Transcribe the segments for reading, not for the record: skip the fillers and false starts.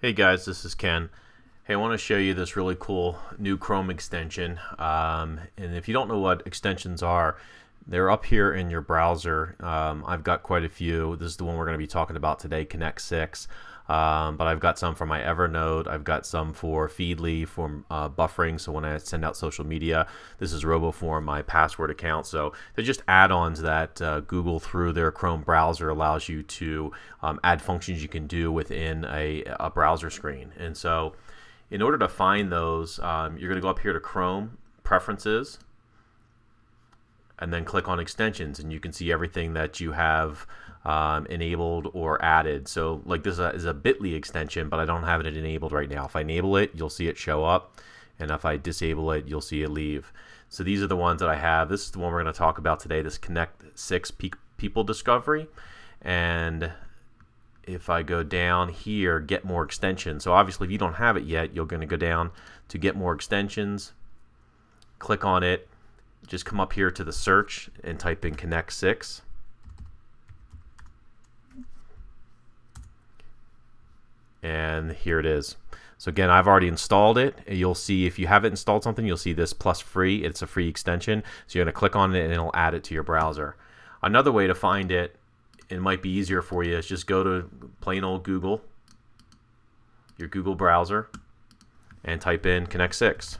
Hey guys, this is Ken. Hey, I want to show you this really cool new Chrome extension. And if you don't know what extensions are, they're up here in your browser. I've got quite a few. This is the one we're going to be talking about today, Connect6. But I've got some for my Evernote. I've got some for Feedly for buffering. So when I send out social media, this is RoboForm, my password account. So they're just add-ons that Google through their Chrome browser allows you to add functions you can do within a browser screen. And so in order to find those, you're going to go up here to Chrome, Preferences, and then click on Extensions, and you can see everything that you have enabled or added. So like this is a Bitly extension, but I don't have it enabled right now. If I enable it, you'll see it show up, and if I disable it, you'll see it leave. So these are the ones that I have. This is the one we're going to talk about today, this Connect6 People Discovery. And if I go down here, Get More Extensions. So obviously if you don't have it yet, you're going to go down to Get More Extensions, click on it, just come up here to the search and type in Connect6. And here it is. So again, I've already installed it. You'll see if you haven't installed something, you'll see this plus free. It's a free extension. So you're going to click on it and it'll add it to your browser. Another way to find it, it might be easier for you, is just go to plain old Google, your Google browser, and type in Connect6.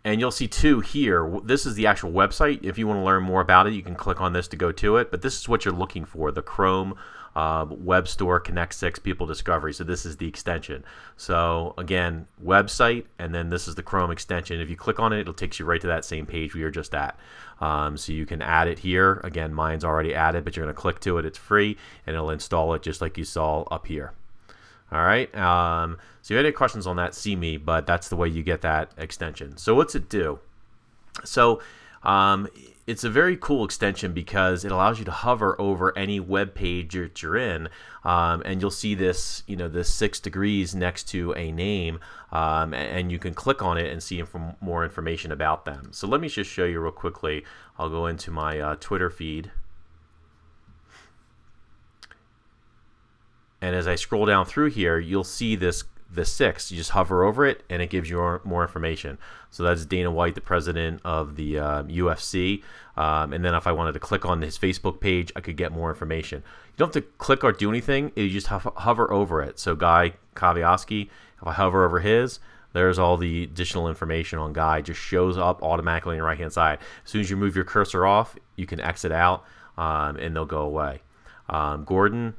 And you'll see two here. This is the actual website. If you want to learn more about it, you can click on this to go to it. But this is what you're looking for, the Chrome Web Store Connect6 People Discovery. So this is the extension. So again, website, and then this is the Chrome extension. If you click on it, it'll take you right to that same page we were just at. So you can add it here. Again, mine's already added, but you're going to click to it. It's free, and it'll install it just like you saw up here. All right. So if you have any questions on that, see me, but that's the way you get that extension. So what's it do? So it's a very cool extension because it allows you to hover over any web page that you're in, and you'll see this, this 6 degrees next to a name, and you can click on it and see more information about them. So let me just show you real quickly. I'll go into my Twitter feed. And as I scroll down through here, you'll see the 6. You just hover over it, and it gives you more information. So that's Dana White, the president of the UFC. And then if I wanted to click on his Facebook page, I could get more information. You don't have to click or do anything. You just hover over it. So Guy Kavioski, if I hover over his, there's all the additional information on Guy. It just shows up automatically on your right-hand side. As soon as you move your cursor off, you can exit out, and they'll go away. Gordon,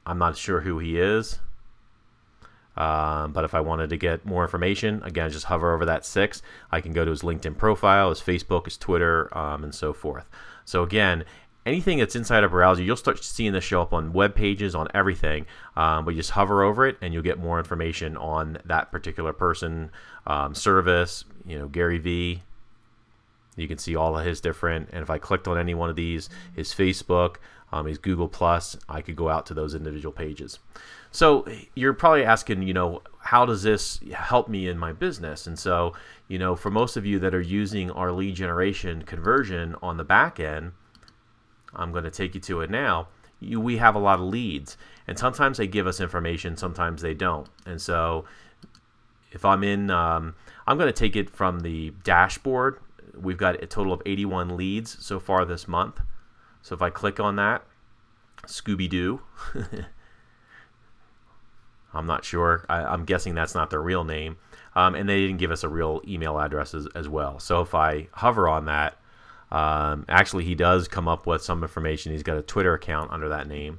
I'm not sure who he is, but if I wanted to get more information, again, just hover over that 6. I can go to his LinkedIn profile, his Facebook, his Twitter, and so forth. So again, anything that's inside a browser, you'll start seeing this show up on web pages, on everything, but you just hover over it, and you'll get more information on that particular person, service, Gary V. You can see all of his different, and if I clicked on any one of these, his Facebook, his Google Plus, I could go out to those individual pages. So you're probably asking, how does this help me in my business? And so, for most of you that are using our lead generation conversion on the back end, I'm going to take you to it now. We have a lot of leads, and sometimes they give us information, sometimes they don't. And so if I'm in, I'm going to take it from the dashboard. We've got a total of 81 leads so far this month. So if I click on that, Scooby-Doo, I'm not sure. I'm guessing that's not their real name. And they didn't give us a real email address as well. So if I hover on that, actually he does come up with some information. He's got a Twitter account under that name.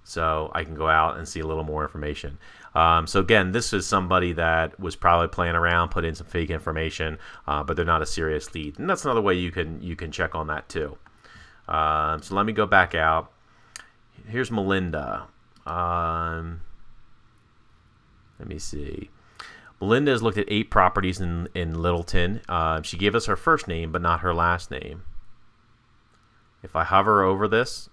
So I can go out and see a little more information. So again, this is somebody that was probably playing around, put in some fake information, but they're not a serious lead. And that's another way you can check on that too. So let me go back out. Here's Melinda. Let me see. Melinda has looked at 8 properties in Littleton. She gave us her first name, but not her last name. If I hover over this,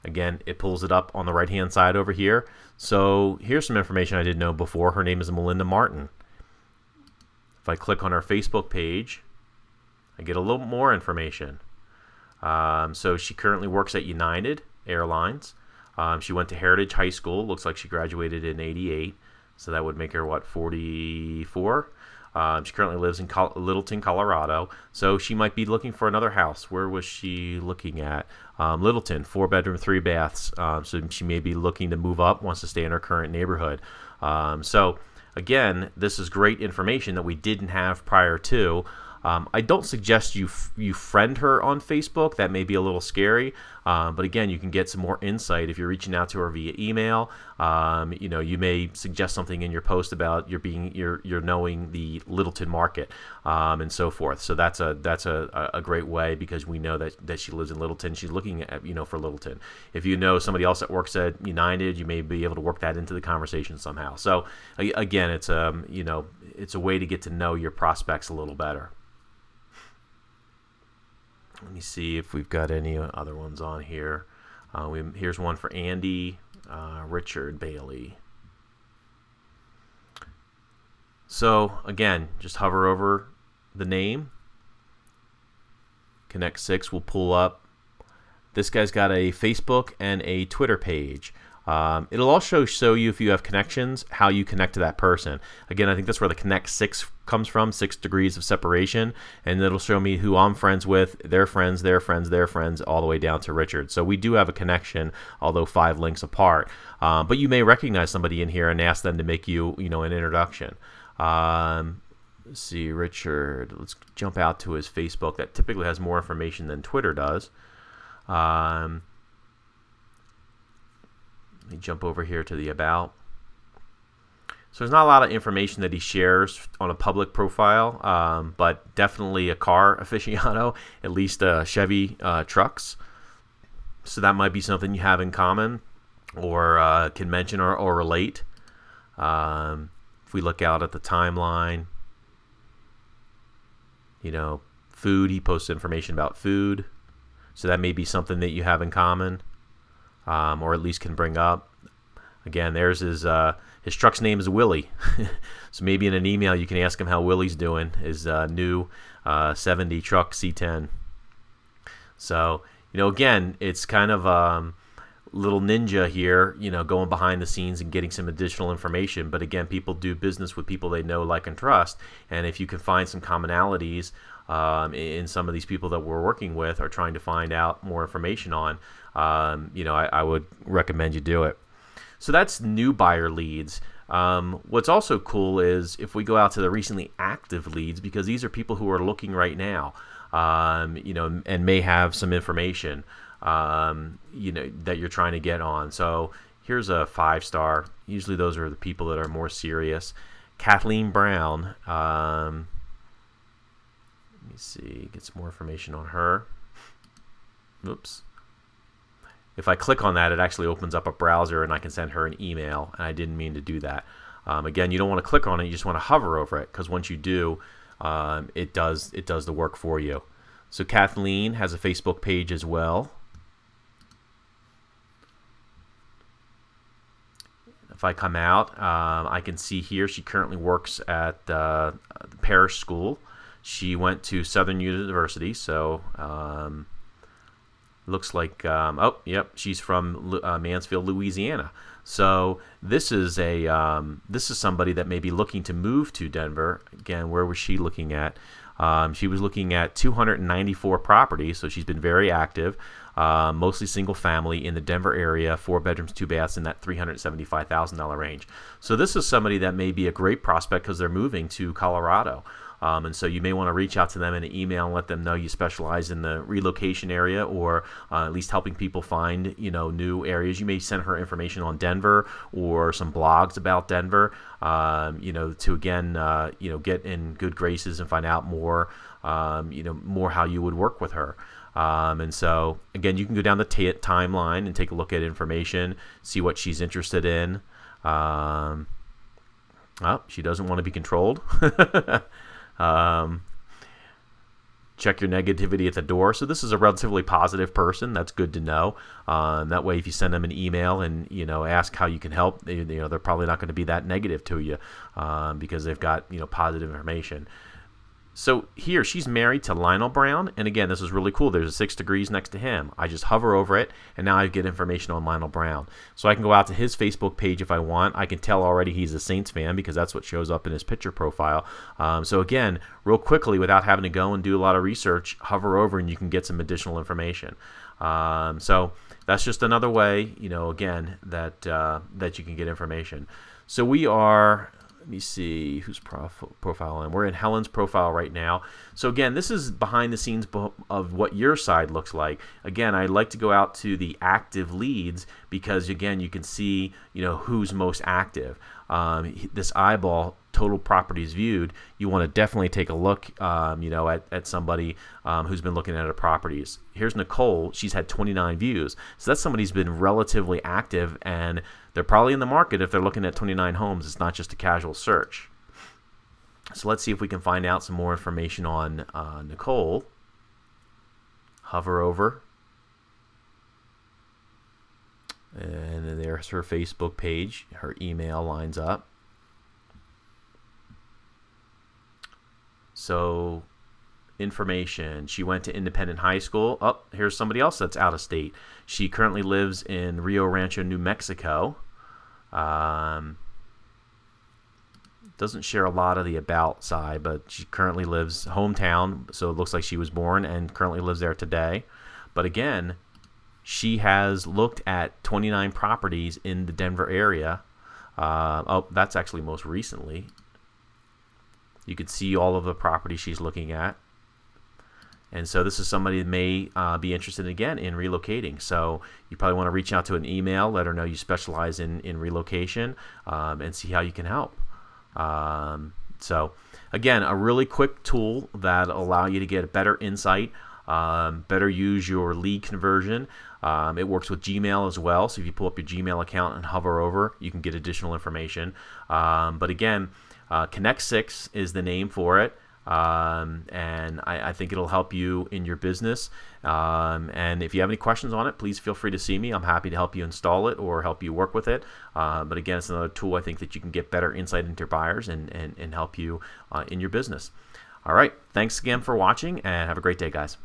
again, it pulls it up on the right-hand side over here. So here's some information I didn't know before. Her name is Melinda Martin. If I click on her Facebook page, I get a little more information. So she currently works at United Airlines. She went to Heritage High School. Looks like she graduated in '88. So that would make her, what, 44? She currently lives in Littleton, Colorado. So she might be looking for another house. Where was she looking at? Littleton, 4-bedroom, 3 baths. So she may be looking to move up, wants to stay in her current neighborhood. So again, this is great information that we didn't have prior to. I don't suggest you friend her on Facebook. That may be a little scary. But again, you can get some more insight if you're reaching out to her via email. You may suggest something in your post about you're knowing the Littleton market and so forth. So that's a great way, because we know that she lives in Littleton. She's looking at for Littleton. If you know somebody else that works at United, you may be able to work that into the conversation somehow. So again, it's it's a way to get to know your prospects a little better. Let me see if we've got any other ones on here. Here's one for Andy Richard Bailey. So again, just hover over the name. Connect6 will pull up. This guy's got a Facebook and a Twitter page. It'll also show you, if you have connections, how you connect to that person. Again, I think that's where the Connect6 comes from, 6 degrees of separation, and it'll show me who I'm friends with, their friends, their friends, their friends, all the way down to Richard. So we do have a connection, although 5 links apart. But you may recognize somebody in here and ask them to make you, an introduction. Let's see, Richard. Let's jump out to his Facebook. That typically has more information than Twitter does. Let me jump over here to the About. So there's not a lot of information that he shares on a public profile, but definitely a car aficionado, at least Chevy trucks. So that might be something you have in common, or can mention or relate. If we look out at the timeline, food, he posts information about food. So that may be something that you have in common. Or at least can bring up. Again, there's his truck's name is Willie. So maybe in an email you can ask him how Willie's doing, his new 70 truck C10. So, again, it's kind of little ninja here, going behind the scenes and getting some additional information. But again, people do business with people they know, like, and trust. And if you can find some commonalities in some of these people that we're working with or trying to find out more information on, I would recommend you do it. So that's new buyer leads. What's also cool is if we go out to the recently active leads, because these are people who are looking right now, and may have some information, that you're trying to get on. So here's a 5-star. Usually those are the people that are more serious. Kathleen Brown. Let me see, get some more information on her. Oops. If I click on that, it actually opens up a browser and I can send her an email, and I didn't mean to do that. Again, you don't want to click on it, you just want to hover over it, because once you do, it does the work for you. So Kathleen has a Facebook page as well. If I come out, I can see here she currently works at the parish school. She went to Southern University, so looks like, oh, yep, she's from Mansfield, Louisiana. So this is somebody that may be looking to move to Denver. Again, where was she looking at? She was looking at 294 properties, so she's been very active, mostly single family in the Denver area, 4 bedrooms, 2 baths in that $375,000 range. So this is somebody that may be a great prospect because they're moving to Colorado. And so you may want to reach out to them in an email and let them know you specialize in the relocation area, or at least helping people find new areas. You may send her information on Denver or some blogs about Denver, to again get in good graces and find out more more how you would work with her. And so again, you can go down the timeline and take a look at information, see what she's interested in. Oh, she doesn't want to be controlled. Check your negativity at the door. So this is a relatively positive person. That's good to know. That way, if you send them an email and ask how you can help, they're probably not going to be that negative to you, because they've got positive information. So here, she's married to Lionel Brown, and again, this is really cool. There's a 6 degrees next to him. I just hover over it, and now I get information on Lionel Brown. So I can go out to his Facebook page if I want. I can tell already he's a Saints fan because that's what shows up in his picture profile. So again, real quickly, without having to go and do a lot of research, hover over and you can get some additional information. So that's just another way, again, that that you can get information. So we are. Let me see whose profile I'm. We're in Helen's profile right now. So again, this is behind the scenes of what your side looks like. Again, I like to go out to the active leads because again, you can see who's most active. This eyeball total properties viewed. You want to definitely take a look, at somebody who's been looking at her properties. Here's Nicole. She's had 29 views. So that's somebody who's been relatively active, and they're probably in the market if they're looking at 29 homes. It's not just a casual search. So let's see if we can find out some more information on Nicole. Hover over. And then there's her Facebook page. Her email lines up. So information. She went to independent high school. Oh, here's somebody else that's out of state. She currently lives in Rio Rancho, New Mexico. Doesn't share a lot of the about side, but she currently lives hometown, so it looks like she was born and currently lives there today. But again, she has looked at 29 properties in the Denver area. Oh, that's actually most recently. You could see all of the properties she's looking at. And so this is somebody that may be interested again in relocating. So you probably want to reach out to an email, let her know you specialize in relocation, and see how you can help. So again, a really quick tool that allow you to get a better insight, better use your lead conversion. It works with Gmail as well. So if you pull up your Gmail account and hover over, you can get additional information. But again, Connect6 is the name for it. And I think it'll help you in your business. And if you have any questions on it, please feel free to see me. I'm happy to help you install it or help you work with it. But again, it's another tool I think that you can get better insight into your buyers and help you in your business. All right. Thanks again for watching, and have a great day, guys.